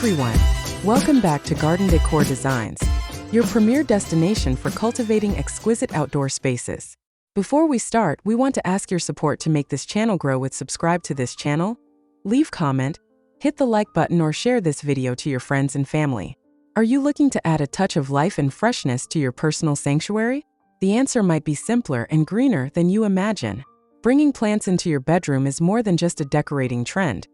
everyone! Welcome back to Garden Decor Designs, your premier destination for cultivating exquisite outdoor spaces. Before we start, we want to ask your support to make this channel grow with subscribe to this channel, leave comment, hit the like button or share this video to your friends and family. Are you looking to add a touch of life and freshness to your personal sanctuary? The answer might be simpler and greener than you imagine. Bringing plants into your bedroom is more than just a decorating trend.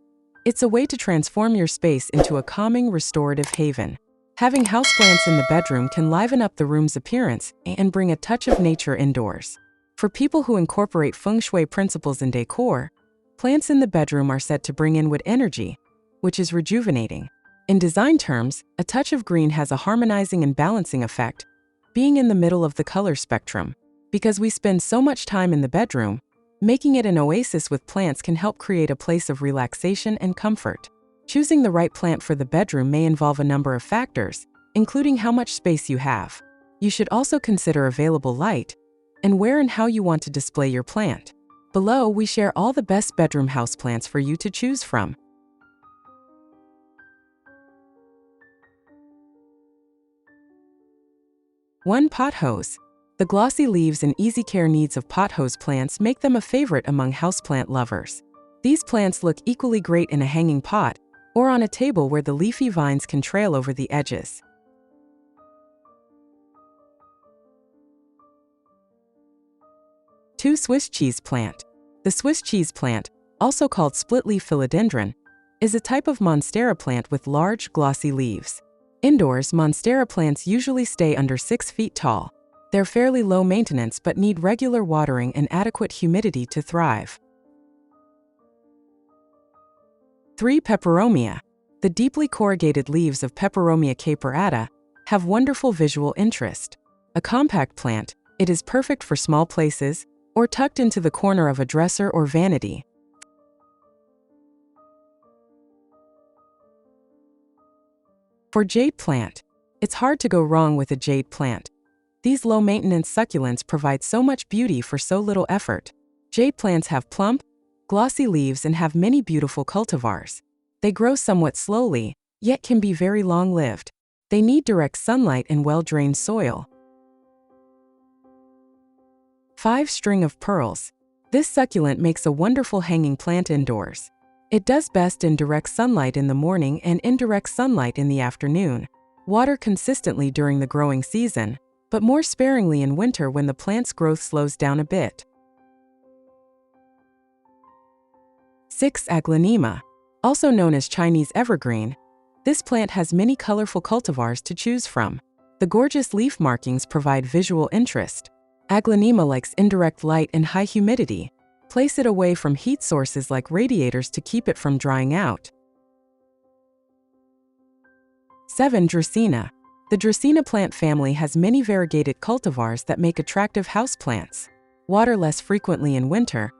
It's a way to transform your space into a calming, restorative haven. Having houseplants in the bedroom can liven up the room's appearance and bring a touch of nature indoors. For people who incorporate feng shui principles in decor, plants in the bedroom are said to bring inward energy, which is rejuvenating. In design terms, a touch of green has a harmonizing and balancing effect, being in the middle of the color spectrum. Because we spend so much time in the bedroom, making it an oasis with plants can help create a place of relaxation and comfort. Choosing the right plant for the bedroom may involve a number of factors, including how much space you have. You should also consider available light and where and how you want to display your plant. Below, we share all the best bedroom houseplants for you to choose from. One pothose. The glossy leaves and easy care needs of pothose plants make them a favorite among houseplant lovers. These plants look equally great in a hanging pot or on a table where the leafy vines can trail over the edges. Two Swiss cheese plant. The Swiss cheese plant, also called split-leaf philodendron, is a type of monstera plant with large, glossy leaves. Indoors, monstera plants usually stay under 6 feet tall. They're fairly low maintenance but need regular watering and adequate humidity to thrive. 3. Peperomia. The deeply corrugated leaves of Peperomia caperata have wonderful visual interest. A compact plant, it is perfect for small places or tucked into the corner of a dresser or vanity. 4. Jade plant. It's hard to go wrong with a jade plant. These low-maintenance succulents provide so much beauty for so little effort. Jade plants have plump, glossy leaves and have many beautiful cultivars. They grow somewhat slowly, yet can be very long-lived. They need direct sunlight and well-drained soil. 5. String of pearls. This succulent makes a wonderful hanging plant indoors. It does best in direct sunlight in the morning and indirect sunlight in the afternoon. Water consistently during the growing season, but more sparingly in winter when the plant's growth slows down a bit. 6. Aglaonema. Also known as Chinese evergreen, this plant has many colorful cultivars to choose from. The gorgeous leaf markings provide visual interest. Aglaonema likes indirect light and high humidity. Place it away from heat sources like radiators to keep it from drying out. 7. Dracaena. The Dracaena plant family has many variegated cultivars that make attractive houseplants. Water less frequently in winter,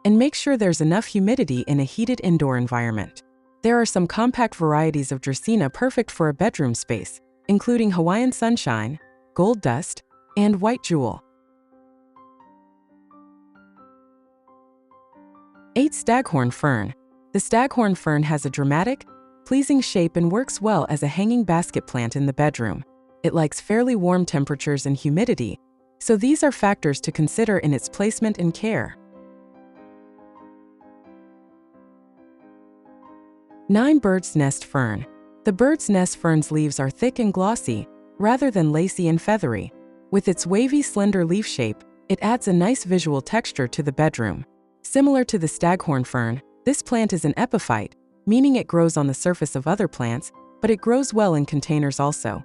and make sure there's enough humidity in a heated indoor environment. There are some compact varieties of Dracaena perfect for a bedroom space, including Hawaiian Sunshine, Gold Dust, and White Jewel. 8. Staghorn fern. The staghorn fern has a dramatic, pleasing shape and works well as a hanging basket plant in the bedroom. It likes fairly warm temperatures and humidity, so these are factors to consider in its placement and care. 9. Bird's nest fern. The bird's nest fern's leaves are thick and glossy, rather than lacy and feathery. With its wavy, slender leaf shape, it adds a nice visual texture to the bedroom. Similar to the staghorn fern, this plant is an epiphyte, meaning it grows on the surface of other plants, but it grows well in containers also.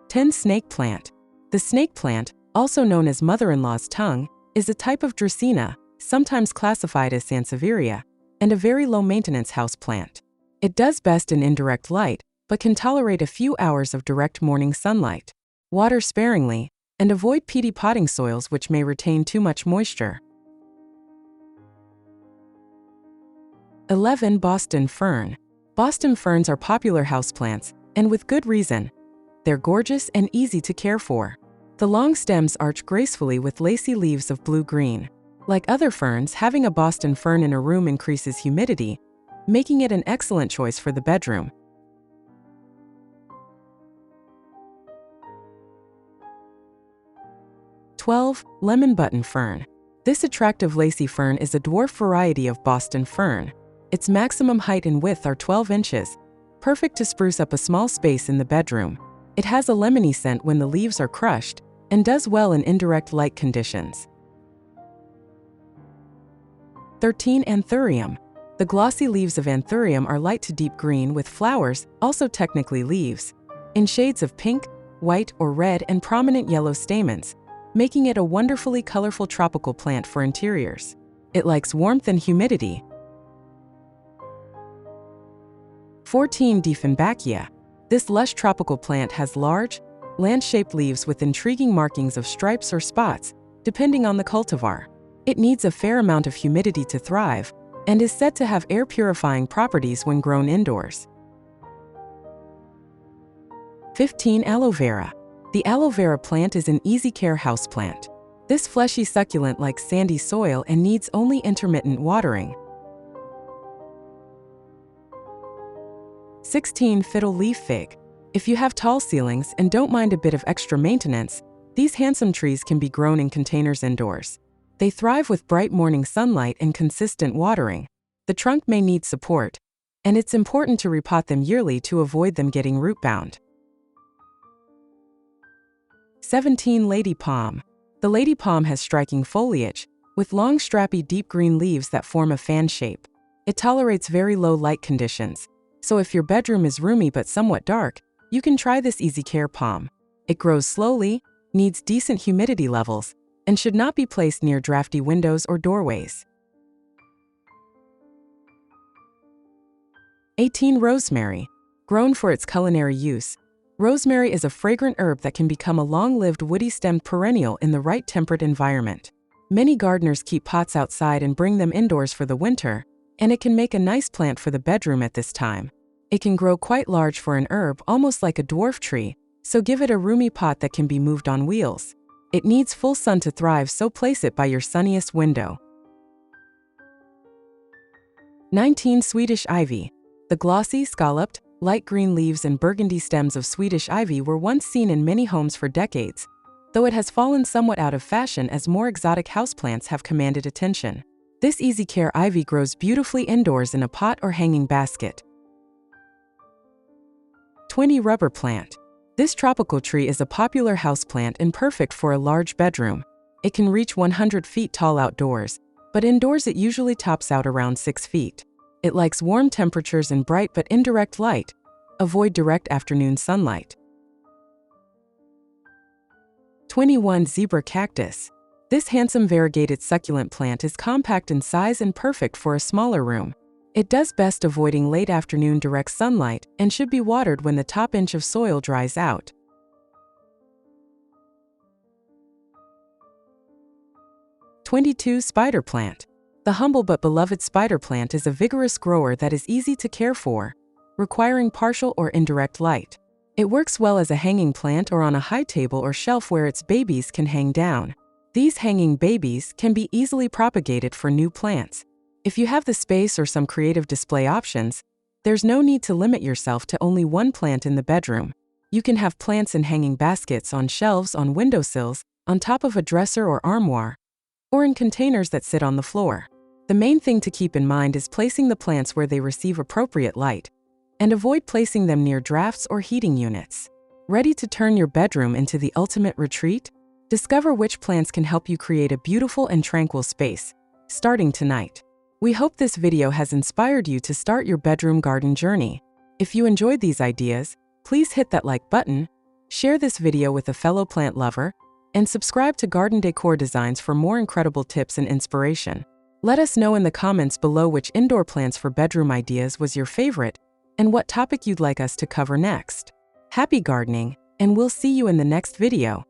10. Snake plant. The snake plant, also known as mother-in-law's tongue, is a type of Dracaena, sometimes classified as Sansevieria, and a very low-maintenance house plant. It does best in indirect light, but can tolerate a few hours of direct morning sunlight. Water sparingly, and avoid peaty potting soils which may retain too much moisture. 11. Boston fern. Boston ferns are popular houseplants, and with good reason. They're gorgeous and easy to care for. The long stems arch gracefully with lacy leaves of blue-green. Like other ferns, having a Boston fern in a room increases humidity, making it an excellent choice for the bedroom. 12. Lemon button fern. This attractive lacy fern is a dwarf variety of Boston fern. Its maximum height and width are 12 inches, perfect to spruce up a small space in the bedroom. It has a lemony scent when the leaves are crushed and does well in indirect light conditions. 13. Anthurium. The glossy leaves of Anthurium are light to deep green with flowers, also technically leaves, in shades of pink, white, or red and prominent yellow stamens, making it a wonderfully colorful tropical plant for interiors. It likes warmth and humidity. 14. Dieffenbachia. This lush tropical plant has large, land-shaped leaves with intriguing markings of stripes or spots, depending on the cultivar. It needs a fair amount of humidity to thrive, and is said to have air-purifying properties when grown indoors. 15. Aloe vera. The aloe vera plant is an easy-care houseplant. This fleshy succulent likes sandy soil and needs only intermittent watering. 16. Fiddle leaf fig. If you have tall ceilings and don't mind a bit of extra maintenance, these handsome trees can be grown in containers indoors. They thrive with bright morning sunlight and consistent watering. The trunk may need support, and it's important to repot them yearly to avoid them getting root-bound. 17. Lady palm. The lady palm has striking foliage, with long strappy deep green leaves that form a fan shape. It tolerates very low light conditions, so if your bedroom is roomy but somewhat dark, you can try this easy care palm. It grows slowly, needs decent humidity levels, and should not be placed near drafty windows or doorways. 18. Rosemary. Grown for its culinary use, rosemary is a fragrant herb that can become a long-lived woody-stemmed perennial in the right temperate environment. Many gardeners keep pots outside and bring them indoors for the winter, and it can make a nice plant for the bedroom at this time. It can grow quite large for an herb, almost like a dwarf tree, so give it a roomy pot that can be moved on wheels. It needs full sun to thrive, so place it by your sunniest window. 19. Swedish ivy. The glossy, scalloped, light green leaves and burgundy stems of Swedish ivy were once seen in many homes for decades, though it has fallen somewhat out of fashion as more exotic houseplants have commanded attention. This easy care ivy grows beautifully indoors in a pot or hanging basket. 20. Rubber plant. This tropical tree is a popular houseplant and perfect for a large bedroom. It can reach 100 feet tall outdoors, but indoors it usually tops out around 6 feet. It likes warm temperatures and bright but indirect light. Avoid direct afternoon sunlight. 21. Zebra cactus. This handsome variegated succulent plant is compact in size and perfect for a smaller room. It does best avoiding late afternoon direct sunlight and should be watered when the top inch of soil dries out. 22. Spider plant. The humble but beloved spider plant is a vigorous grower that is easy to care for, requiring partial or indirect light. It works well as a hanging plant or on a high table or shelf where its babies can hang down. These hanging babies can be easily propagated for new plants. If you have the space or some creative display options, there's no need to limit yourself to only one plant in the bedroom. You can have plants in hanging baskets, on shelves, on windowsills, on top of a dresser or armoire, or in containers that sit on the floor. The main thing to keep in mind is placing the plants where they receive appropriate light, and avoid placing them near drafts or heating units. Ready to turn your bedroom into the ultimate retreat? Discover which plants can help you create a beautiful and tranquil space, starting tonight. We hope this video has inspired you to start your bedroom garden journey. If you enjoyed these ideas, please hit that like button, share this video with a fellow plant lover, and subscribe to Garden Decor Designs for more incredible tips and inspiration. Let us know in the comments below which indoor plants for bedroom ideas was your favorite and what topic you'd like us to cover next. Happy gardening, and we'll see you in the next video.